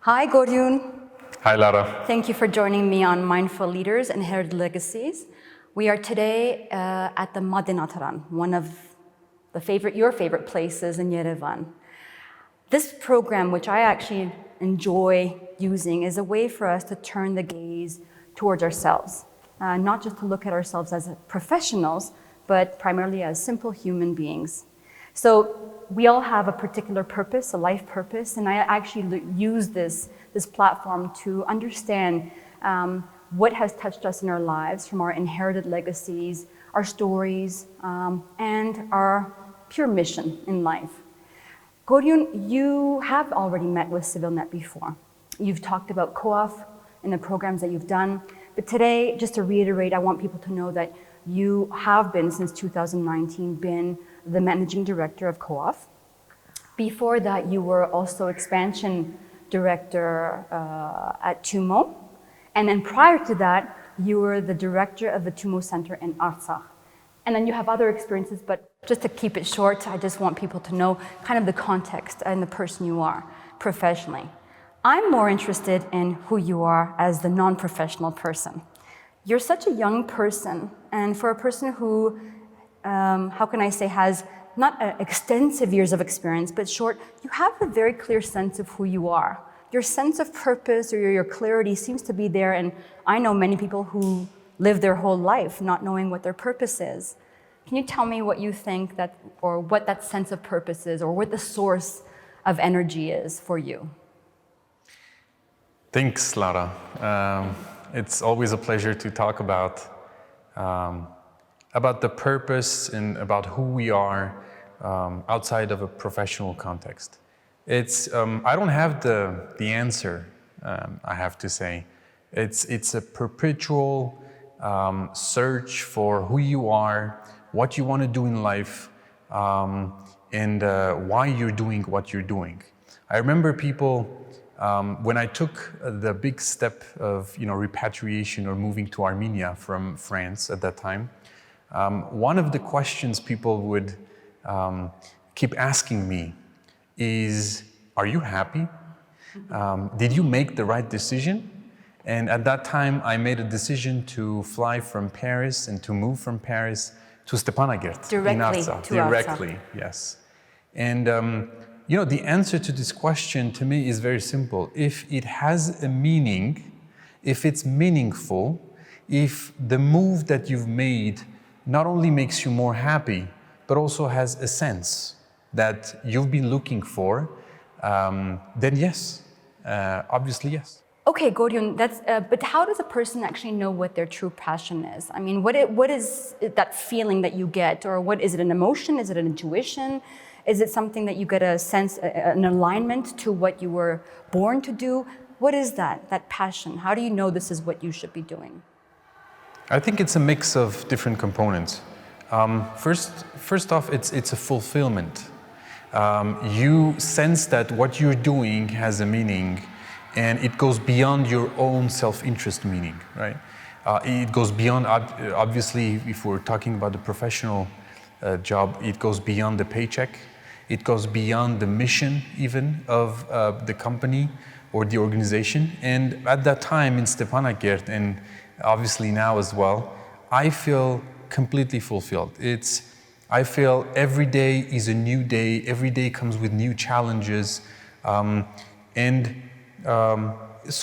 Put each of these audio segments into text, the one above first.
Hi, Korioun. Hi, Lara. Thank you for joining me on Mindful Leaders and Heritage Legacies. We are today at the Madinataran, one of your favorite places in Yerevan. This program, which I actually enjoy using, is a way for us to turn the gaze towards ourselves, not just to look at ourselves as professionals, but primarily as simple human beings. So we all have a particular purpose, a life purpose, and I actually use this platform to understand what has touched us in our lives from our inherited legacies, our stories, and our pure mission in life. Korioun, you have already met with CivilNet before. You've talked about COAF and the programs that you've done, but today, just to reiterate, I want people to know that you have been, since 2019, been the managing director of COAF. Before that, you were also expansion director at TUMO. And then prior to that, you were the director of the TUMO Center in Artsakh. And then you have other experiences, but just to keep it short, I just want people to know kind of the context and the person you are professionally. I'm more interested in who you are as the non-professional person. You're such a young person, and for a person who, how can I say, has not extensive years of experience, but short, you have a very clear sense of who you are. Your sense of purpose or your clarity seems to be there, and I know many people who live their whole life not knowing what their purpose is. Can you tell me what you think that, or what that sense of purpose is, or what the source of energy is for you? Thanks, Lara. It's always a pleasure to talk about the purpose and about who we are outside of a professional context. I don't have the answer, I have to say. It's a perpetual search for who you are, what you want to do in life, and why you're doing what you're doing. I remember people, when I took the big step of repatriation or moving to Armenia from France at that time, one of the questions people would keep asking me is, are you happy? Did you make the right decision? And at that time, I made a decision to fly from Paris and to move from Paris to Stepanakert in Artsakh. Directly, yes. And the answer to this question to me is very simple. If it has a meaning, if it's meaningful, if the move that you've made not only makes you more happy, but also has a sense that you've been looking for, then yes, obviously yes. Okay, Korioun, but how does a person actually know what their true passion is? I mean, what is that feeling that you get, or what is it, an emotion? Is it an intuition? Is it something that you get a sense, an alignment to what you were born to do? What is that passion? How do you know this is what you should be doing? I think it's a mix of different components. First off, it's a fulfillment. You sense that what you're doing has a meaning, and it goes beyond your own self-interest meaning, right? It goes beyond, obviously, if we're talking about the professional job, it goes beyond the paycheck. It goes beyond the mission, even, of the company or the organization. And at that time in Stepanakert, and obviously now as well, I feel completely fulfilled. I feel every day is a new day. Every day comes with new challenges. So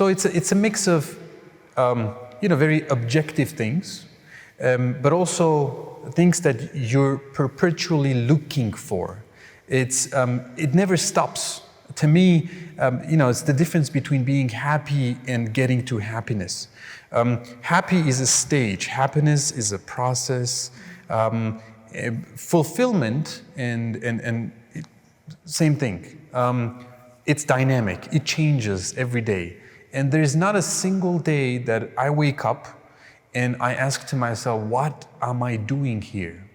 it's a mix of very objective things, but also things that you're perpetually looking for. It never stops. To me, it's the difference between being happy and getting to happiness. Happy is a stage. Happiness is a process. Fulfillment and same thing. It's dynamic. It changes every day. And there's not a single day that I wake up and I ask to myself, what am I doing here?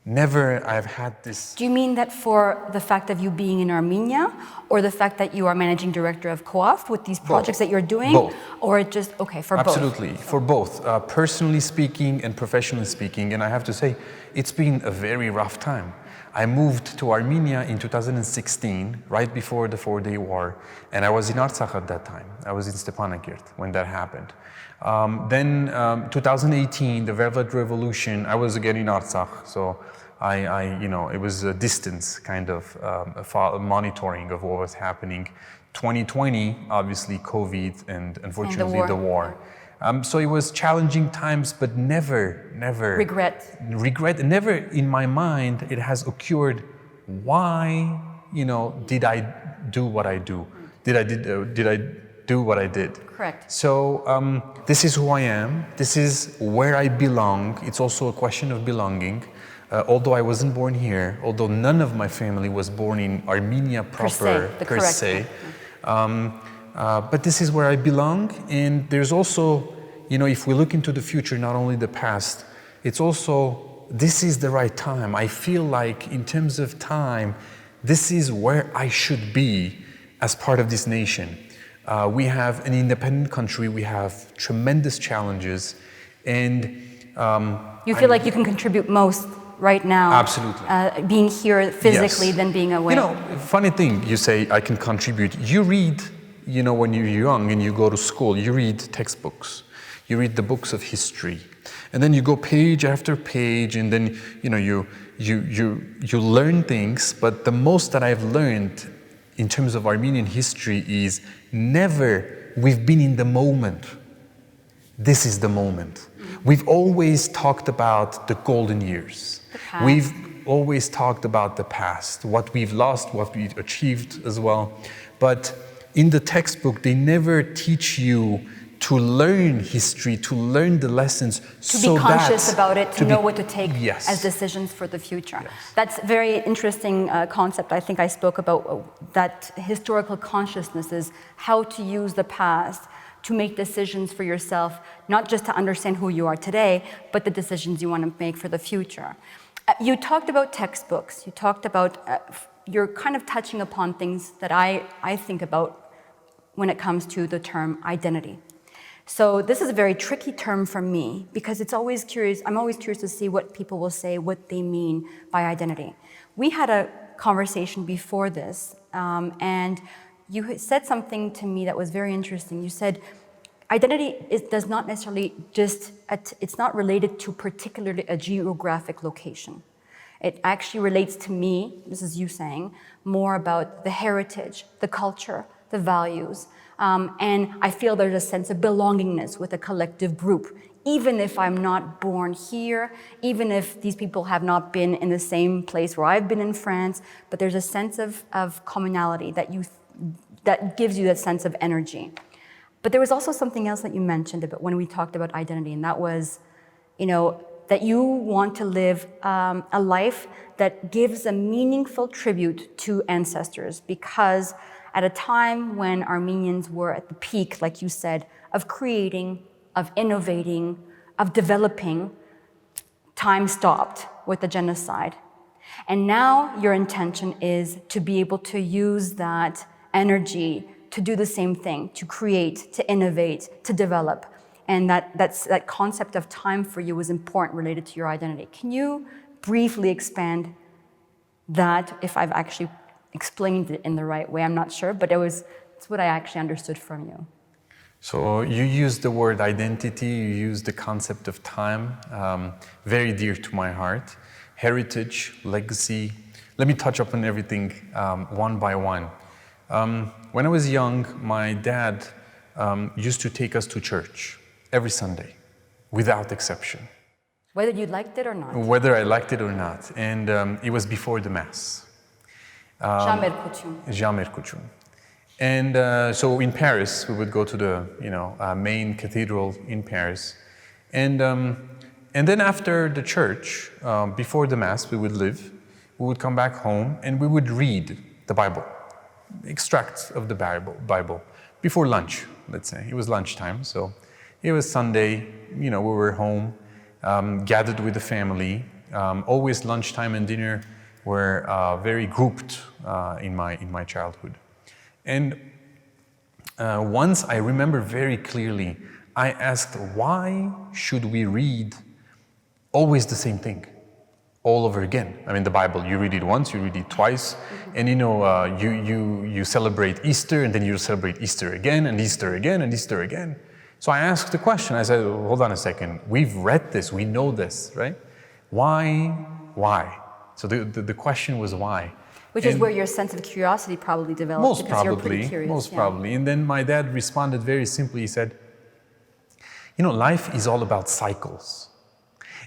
Never I've had this. Do you mean that for the fact of you being in Armenia, or the fact that you are managing director of COAF with these projects that you're doing? Both. Or it just, okay, for both? Absolutely, for both, personally speaking and professionally speaking. And I have to say, it's been a very rough time. I moved to Armenia in 2016, right before the 4-day war, and I was in Artsakh at that time. I was in Stepanakert when that happened. Then 2018, the Velvet Revolution, I was again in Artsakh, so it was a distance kind of monitoring of what was happening. 2020, obviously COVID and unfortunately the war. So it was challenging times, but never regret. Never in my mind it has occurred. Why, did I do what I do? Did I do what I did? Correct. So this is who I am. This is where I belong. It's also a question of belonging. Although I wasn't born here, although none of my family was born in Armenia proper, per se. But this is where I belong, and there's also, if we look into the future, not only the past, it's also, this is the right time. I feel like in terms of time, this is where I should be as part of this nation. We have an independent country, we have tremendous challenges, and you feel like you can contribute most right now. Absolutely. Being here physically, yes. Than being away. Funny thing, you say I can contribute. You read, when you're young and you go to school, you read textbooks. You read the books of history. And then you go page after page, and then you learn things, but the most that I've learned in terms of Armenian history is never we've been in the moment. This is the moment. We've always talked about the golden years. We've always talked about the past, what we've lost, what we've achieved as well. But in the textbook, they never teach you to learn history, to learn the lessons. To be conscious about it, to know what to take yes. as decisions for the future. Yes. That's a very interesting concept. I think I spoke about that historical consciousness is how to use the past to make decisions for yourself, not just to understand who you are today, but the decisions you want to make for the future. You talked about textbooks. You talked about, you're kind of touching upon things that I think about when it comes to the term identity. So this is a very tricky term for me because I'm always curious to see what people will say, what they mean by identity. We had a conversation before this, and you said something to me that was very interesting. You said, identity does not necessarily it's not related to particularly a geographic location. It actually relates to me, this is you saying, more about the heritage, the culture, the values. And I feel there's a sense of belongingness with a collective group, even if I'm not born here, even if these people have not been in the same place where I've been in France, but there's a sense of commonality that gives you that sense of energy. But there was also something else that you mentioned about when we talked about identity, and that was, that you want to live a life that gives a meaningful tribute to ancestors, because at a time when Armenians were at the peak, like you said, of creating, of innovating, of developing, time stopped with the genocide. And now your intention is to be able to use that energy to do the same thing, to create, to innovate, to develop. And that concept of time for you was important related to your identity. Can you briefly expand that, if I've actually explained it in the right way? I'm not sure, but it's what I actually understood from you. So you used the word identity, you used the concept of time, very dear to my heart. Heritage, legacy. Let me touch upon everything one by one. When I was young, my dad used to take us to church every Sunday, without exception. Whether you liked it or not. Whether I liked it or not. And it was before the Mass. Jamerkuchun. And so in Paris, we would go to the main cathedral in Paris. And then after the church, before the Mass, we would come back home and we would read the Bible, extracts of the Bible, before lunch, let's say. It was lunchtime, so it was Sunday, we were home, gathered with the family. Always lunchtime and dinner were very grouped in my childhood. And once I remember very clearly, I asked, why should we read always the same thing? all over again. I mean, the Bible, you read it once, you read it twice, and you celebrate Easter, and then you celebrate Easter again, and Easter again, and Easter again. So I asked the question, I said, hold on a second, we've read this, we know this, right? Why? So the question was why. Which is where your sense of curiosity probably developed. Most probably. And then my dad responded very simply, he said, life is all about cycles.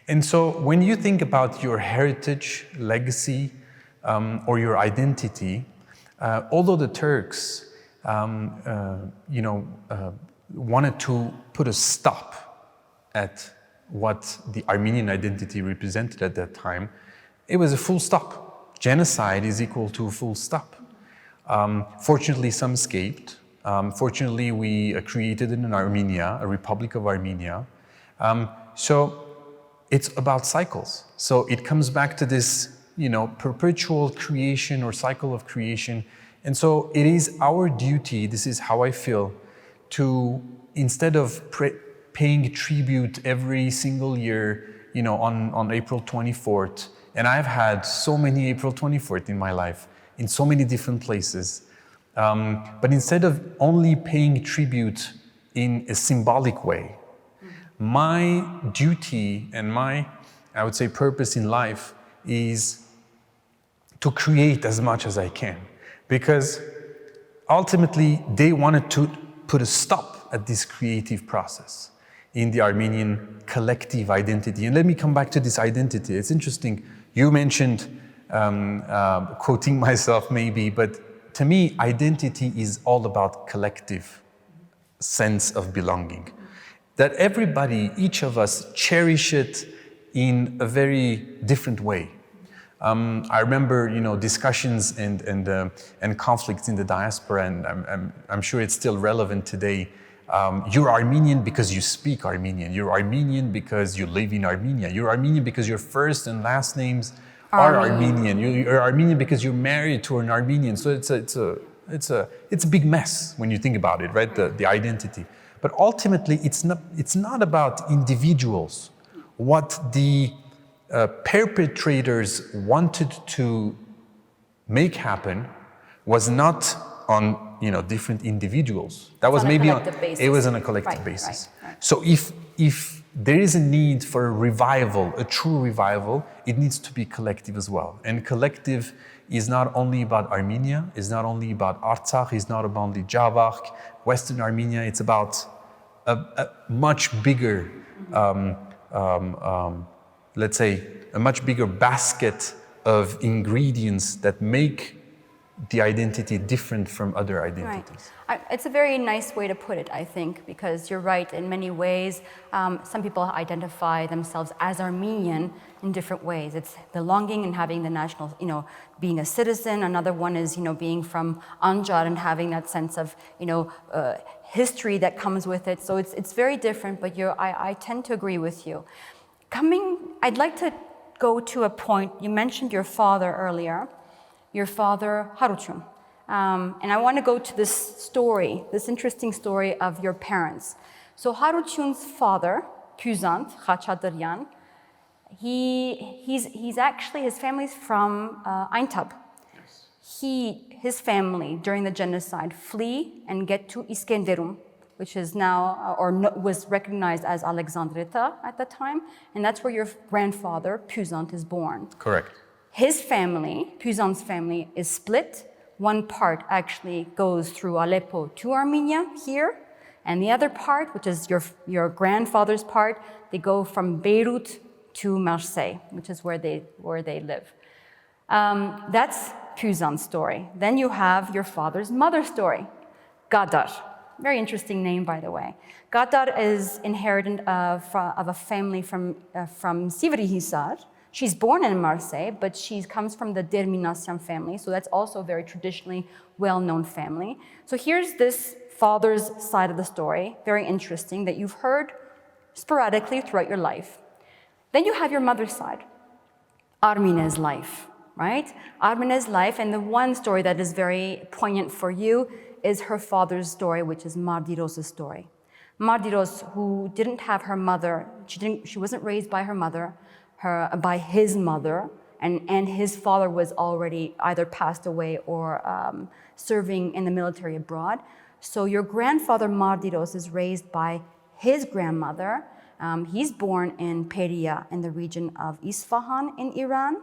And so when you think about your heritage, legacy, or your identity, although the Turks, wanted to put a stop at what the Armenian identity represented at that time, it was a full stop. Genocide is equal to a full stop. Fortunately, some escaped. Fortunately, we created in Armenia, a Republic of Armenia. So it's about cycles. So it comes back to this, perpetual creation or cycle of creation. And so it is our duty, this is how I feel, to, instead of paying tribute every single year, on April 24th, and I've had so many April 24th in my life, in so many different places, but instead of only paying tribute in a symbolic way, my duty and my, I would say, purpose in life is to create as much as I can. Because ultimately, they wanted to put a stop at this creative process in the Armenian collective identity. And let me come back to this identity. It's interesting. You mentioned, quoting myself maybe, but to me, identity is all about collective sense of belonging. That everybody, each of us, cherish it in a very different way. I remember, discussions and conflicts in the diaspora, and I'm sure it's still relevant today. You're Armenian because you speak Armenian. You're Armenian because you live in Armenia. You're Armenian because your first and last names are Armenian. You're Armenian because you're married to an Armenian. So it's a big mess when you think about it, right? The identity. But ultimately, it's not about individuals. What the perpetrators wanted to make happen was not on different individuals. That was maybe it was on a collective basis. Right. So if there is a need for a revival, a true revival, it needs to be collective as well. And collective is not only about Armenia, it's not only about Artsakh, it's not about only Javakh, Western Armenia. It's about a much bigger, let's say, a much bigger basket of ingredients that make the identity different from other identities. Right. It's a very nice way to put it, I think, because you're right in many ways. Some people identify themselves as Armenian in different ways. It's belonging and having the national, being a citizen. Another one is, being from Anjar and having that sense of, history that comes with it. So it's very different, but I tend to agree with you. I'd like to go to a point. You mentioned your father earlier. Your father, Haruchun. And I want to go to this story, this interesting story of your parents. So Haruchun's father, Korioun Khatchadourian, he's actually, his family's from Aintab. Yes. His family, during the genocide, flee and get to Iskenderun, which is now, was recognized as Alexandrita at the time, and that's where your grandfather, Korioun, is born. Correct. His family, Korioun's family, is split. One part actually goes through Aleppo to Armenia here, and the other part, which is your grandfather's part, they go from Beirut to Marseille, which is where they live. That's Korioun's story. Then you have your father's mother's story, Gadar. Very interesting name, by the way. Gadar is inheritant of a family from Sivri Hisar. She's born in Marseille, but she comes from the Derminasyan family, so that's also a very traditionally well-known family. So here's this father's side of the story, very interesting, that you've heard sporadically throughout your life. Then you have your mother's side, Armine's life, right? Armine's life, and the one story that is very poignant for you is her father's story, which is Mardiros's story. Mardiros, who didn't have her mother, she wasn't raised by her mother. by his mother, and his father was already either passed away or serving in the military abroad. So your grandfather Mardiros is raised by his grandmother. He's born in Peria in the region of Isfahan in Iran.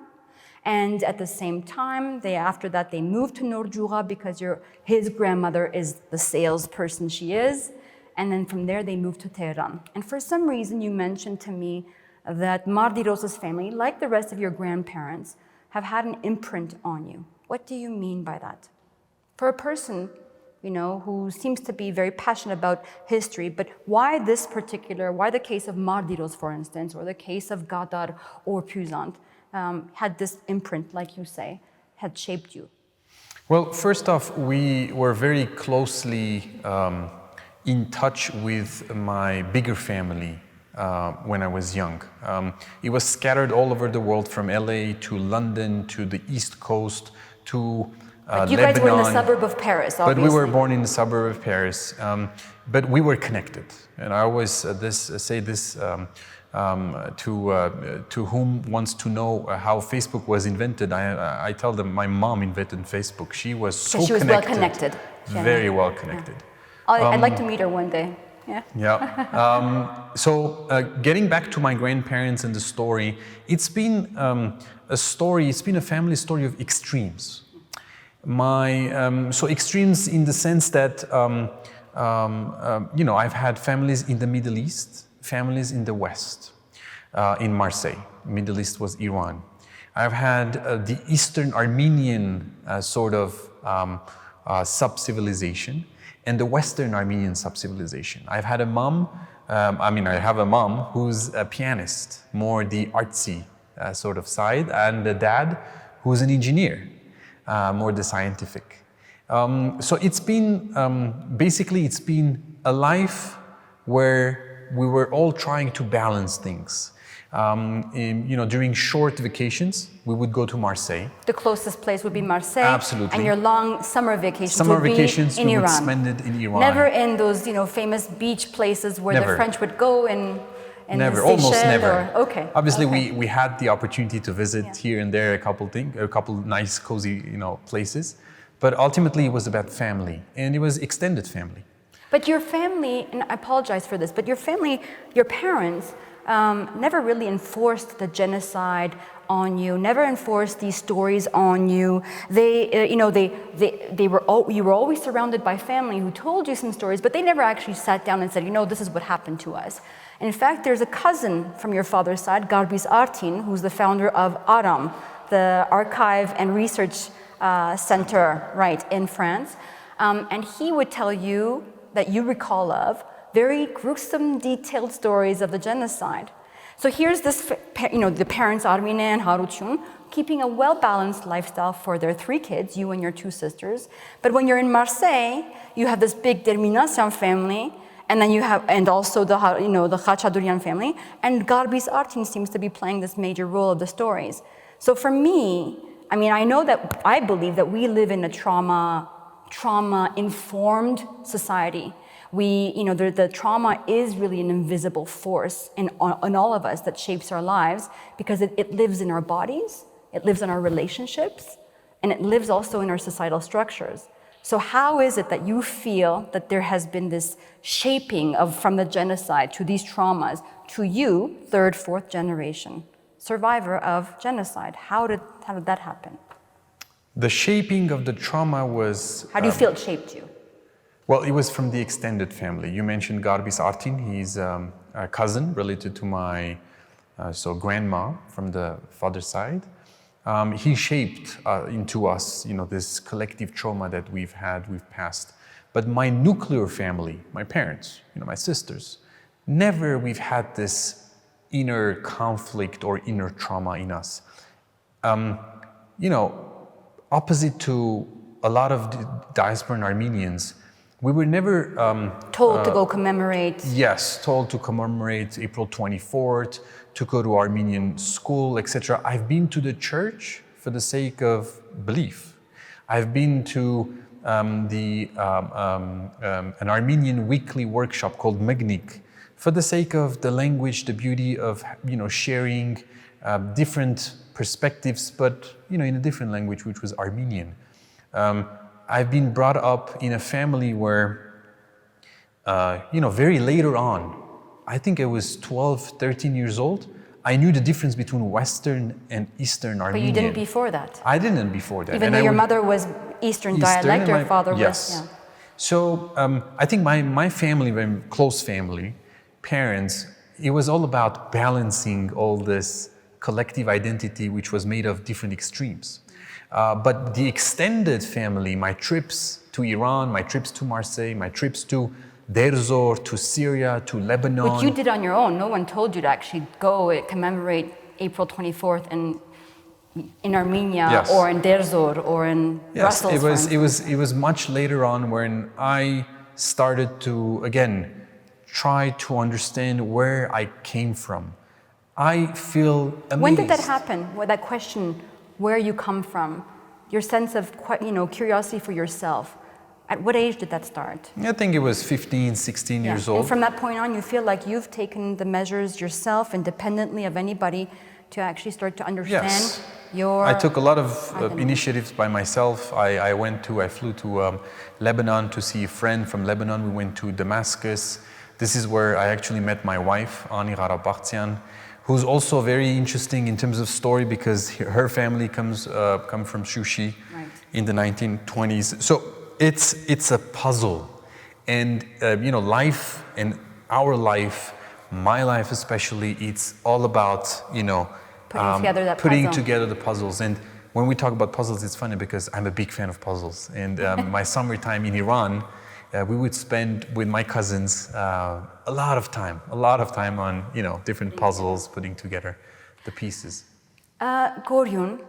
And at the same time, after that, they moved to Norjura because his grandmother is the salesperson she is. And then from there, they moved to Tehran. And for some reason, you mentioned to me that Mardiros's family, like the rest of your grandparents, have had an imprint on you. What do you mean by that? For a person, who seems to be very passionate about history, but why the case of Mardiros, for instance, or the case of Gadar or Puzant, had this imprint, like you say, had shaped you? Well, first off, we were very closely in touch with my bigger family when I was young. It was scattered all over the world, from LA to London to the East Coast to you Lebanon. guys were in the suburb of Paris, obviously. But we were born in the suburb of Paris. But we were connected. And I always say this to whom wants to know how Facebook was invented. I tell them my mom invented Facebook. She was so she was connected. well connected. Very well connected. Yeah. I'd like to meet her one day. Yeah. Yeah. So getting back to my grandparents and the story, it's been a family story of extremes. So extremes in the sense that, I've had families in the Middle East, families in the West, in Marseille. Middle East was Iran. I've had the Eastern Armenian sub-civilization and the Western Armenian sub-civilization. I've had a mom, I have a mom who's a pianist, more the artsy sort of side, and a dad who's an engineer, more the scientific. So it's been, basically it's been a life where we were all trying to balance things. During short vacations, we would go to Marseille. The closest place would be Marseille. Absolutely. And your long summer vacations would be in Iran. Would spend it in Iran. Never in those, famous beach places where the French would go in never, almost never. Okay. Obviously, we had the opportunity to visit here and there a couple nice, cozy, places. But ultimately, it was about family, and it was extended family. But your family, and I apologize for this, but your family, your parents, never really enforced the genocide on you, never enforced these stories on you. You were always surrounded by family who told you some stories, but they never actually sat down and said, this is what happened to us. In fact, there's a cousin from your father's side, Garbis Artin, who's the founder of ARAM, the Archive and Research Center, right, in France. And he would tell you that you recall of very gruesome, detailed stories of the genocide. So here's this, the parents, Armine and Harutyun, keeping a well-balanced lifestyle for their 3 kids, you and your 2 sisters. But when you're in Marseille, you have this big Derminasian family, and then and also the Khatchadourian family, and Garbis Artin seems to be playing this major role of the stories. So for me, I believe that we live in a trauma-informed society. The trauma is really an invisible force in all of us that shapes our lives, because it lives in our bodies, it lives in our relationships, and it lives also in our societal structures. So how is it that you feel that there has been this shaping from the genocide to these traumas to you, 3rd, 4th generation survivor of genocide? How did that happen? The shaping of the trauma was... How do you feel it shaped you? Well, it was from the extended family. You mentioned Garbis Artin. He's a cousin related to my grandma from the father's side. He shaped into us, this collective trauma that we've passed. But my nuclear family, my parents, my sisters, never we've had this inner conflict or inner trauma in us. Opposite to a lot of diasporan Armenians, we were never... told to go commemorate. Yes, told to commemorate April 24th, to go to Armenian school, etc. I've been to the church for the sake of belief. I've been to an Armenian weekly workshop called Megnik for the sake of the language, the beauty of sharing different perspectives, but in a different language, which was Armenian. I've been brought up in a family where, very later on, I think I was 12, 13 years old, I knew the difference between Western and Eastern Armenian. But you didn't before that? I didn't before that. Even though your mother was Eastern dialect, your father was... Yes. Yeah. So I think my family, my close family, parents, it was all about balancing all this collective identity which was made of different extremes. But the extended family, my trips to Iran, my trips to Marseille, my trips to Deir Zor, to Syria, to Lebanon. Which you did on your own. No one told you to actually go commemorate April 24th in Armenia, yes. or in Deir Zor or in yes, Brussels. It was much later on when I started to, again, try to understand where I came from. I feel amazed. When did that happen? That question, where you come from, your sense of curiosity for yourself. At what age did that start? I think it was 15, 16 years old. And from that point on, you feel like you've taken the measures yourself, independently of anybody, to actually start to understand your... I took a lot of initiatives by myself. I flew to Lebanon to see a friend from Lebanon. We went to Damascus. This is where I actually met my wife, Lara Tcholakian, who's also very interesting in terms of story because her family come from Shushi in the 1920s. So it's a puzzle, and life and our life, my life especially, it's all about putting together the puzzles. And when we talk about puzzles, it's funny because I'm a big fan of puzzles. And my summertime in Iran, we would spend with my cousins a lot of time on different puzzles, putting together the pieces. Korioun,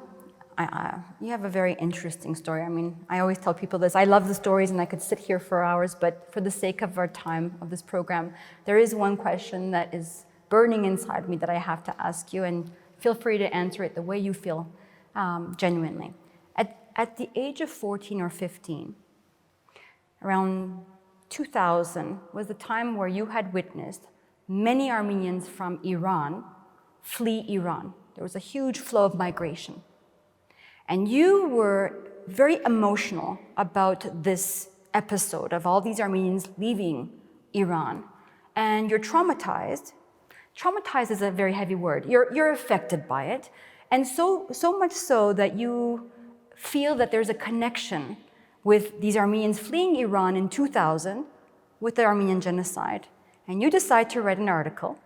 you have a very interesting story. I mean, I always tell people this. I love the stories and I could sit here for hours, but for the sake of our time of this program, there is one question that is burning inside me that I have to ask you, and feel free to answer it the way you feel genuinely. At the age of 14 or 15, around 2000 was the time where you had witnessed many Armenians from Iran flee Iran. There was a huge flow of migration. And you were very emotional about this episode of all these Armenians leaving Iran. And you're traumatized. Traumatized is a very heavy word. You're affected by it. And so much so that you feel that there's a connection with these Armenians fleeing Iran in 2000 with the Armenian Genocide. And you decide to write an article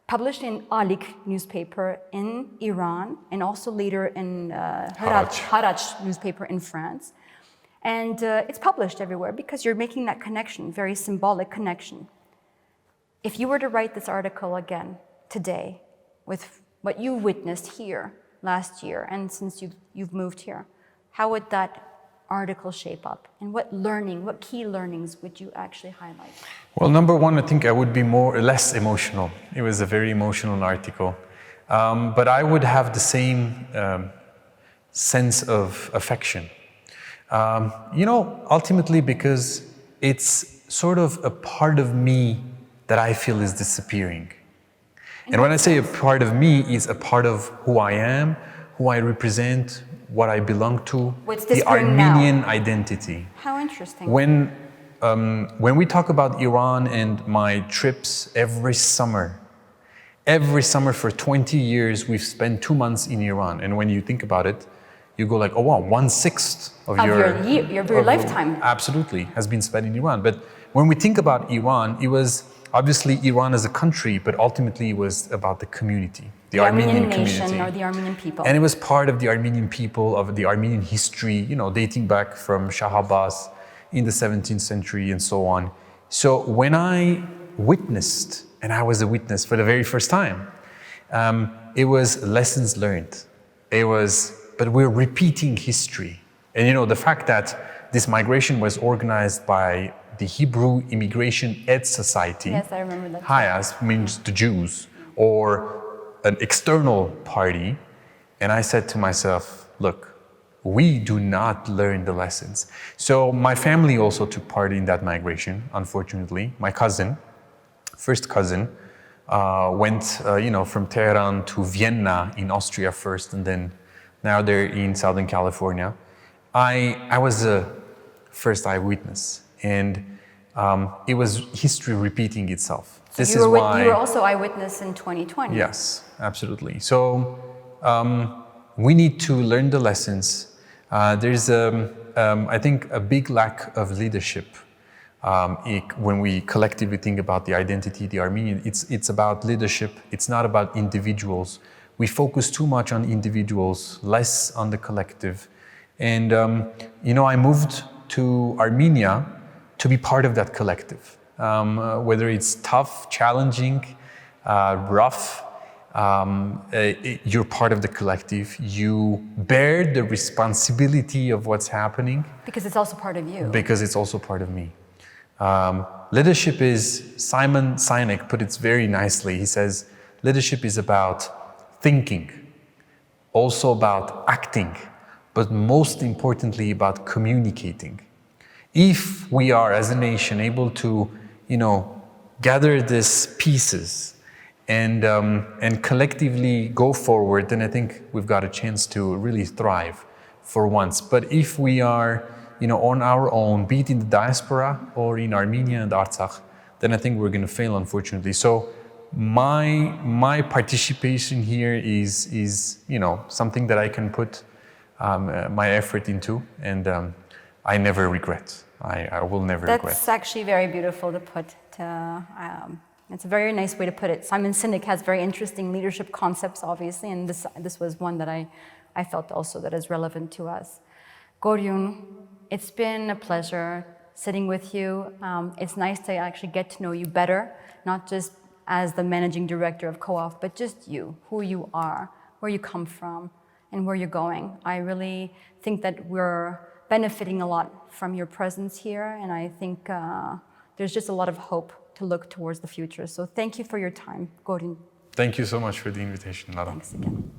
published in Alik newspaper in Iran, and also later in Harach newspaper in France. And it's published everywhere because you're making that connection, very symbolic connection. If you were to write this article again today with what you witnessed here last year and since you've moved here, how would that article shape up? And what key learnings would you actually highlight? Well, number one, I think I would be less emotional. It was a very emotional article. But I would have the same sense of affection. Ultimately because it's sort of a part of me that I feel is disappearing. And when I say a part of me, is a part of who I am, who I represent, what I belong to, the Armenian identity. How interesting. When we talk about Iran and my trips every summer for 20 years, we've spent 2 months in Iran. And when you think about it, you go like, oh wow, 1/6 of your lifetime. Absolutely, has been spent in Iran. But when we think about Iran, it was obviously Iran as a country, but ultimately it was about the community, the Armenian nation community. Or the Armenian people. And it was part of the Armenian people, of the Armenian history, dating back from Shah Abbas in the 17th century and so on. So when I witnessed, and I was a witness for the very first time, it was lessons learned. But we're repeating history. And the fact that this migration was organized by the Hebrew Immigration Aid Society. Yes, I remember that. Hayas means the Jews, or an external party. And I said to myself, look, we do not learn the lessons. So my family also took part in that migration, unfortunately. My cousin, first cousin, went from Tehran to Vienna in Austria first, and then now they're in Southern California. I was a first eyewitness, and it was history repeating itself. So you were also eyewitness in 2020. Yes, absolutely. So we need to learn the lessons. There's, I think, a big lack of leadership when we collectively think about the identity, the Armenian. It's about leadership. It's not about individuals. We focus too much on individuals, less on the collective. And I moved to Armenia to be part of that collective. Whether it's tough, challenging, rough, you're part of the collective. You bear the responsibility of what's happening. Because it's also part of you. Because it's also part of me. Leadership is, Simon Sinek put it very nicely. He says, leadership is about thinking, also about acting, but most importantly about communicating. If we are, as a nation, able to, gather these pieces and collectively go forward, then I think we've got a chance to really thrive for once. But if we are, on our own, be it in the diaspora or in Armenia and Artsakh, then I think we're going to fail, unfortunately. So my participation here is something that I can put my effort into, and I never regret. I will never regret. That's actually very beautiful to put. It's a very nice way to put it. Simon Sinek has very interesting leadership concepts, obviously, and this was one that I felt also that is relevant to us. Korioun, it's been a pleasure sitting with you. It's nice to actually get to know you better, not just as the managing director of COAF, but just you, who you are, where you come from, and where you're going. I really think that we're benefiting a lot from your presence here, and I think there's just a lot of hope to look towards the future. So thank you for your time, Korioun. Thank you so much for the invitation, Lara. Thanks again.